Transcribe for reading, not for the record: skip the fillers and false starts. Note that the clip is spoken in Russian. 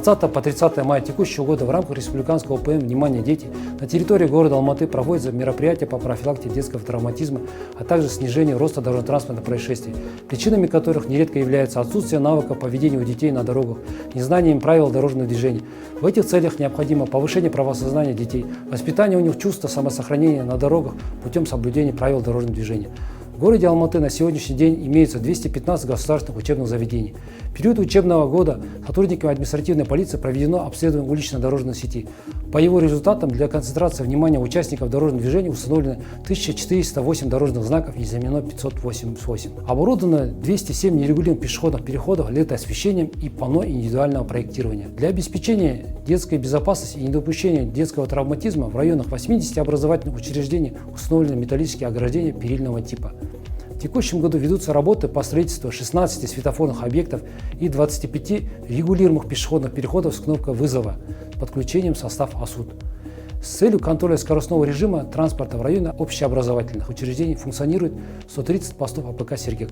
20 по 30 мая текущего года в рамках республиканского ОПМ «Внимание, дети» на территории города Алматы проводятся мероприятия по профилактике детского травматизма, а также снижению роста дорожно-транспортных происшествий, причинами которых нередко является отсутствие навыков поведения у детей на дорогах, незнанием правил дорожного движения. В этих целях необходимо повышение правосознания детей, воспитание у них чувства самосохранения на дорогах путем соблюдения правил дорожного движения. В городе Алматы на сегодняшний день имеется 215 государственных учебных заведений. В период учебного года сотрудниками административной полиции проведено обследование улично-дорожной сети. По его результатам для концентрации внимания участников дорожного движения установлено 1408 дорожных знаков и заменено 588. Оборудовано 207 нерегулируемых пешеходных переходов летоосвещением и панно индивидуального проектирования. Для обеспечения детской безопасности и недопущения детского травматизма в районах 80 образовательных учреждений установлены металлические ограждения перильного типа. В текущем году ведутся работы по строительству 16 светофорных объектов и 25 регулируемых пешеходных переходов с кнопкой вызова с подключением в состав АСУД. С целью контроля скоростного режима транспорта в районе общеобразовательных учреждений функционирует 130 постов АПК «Сергек».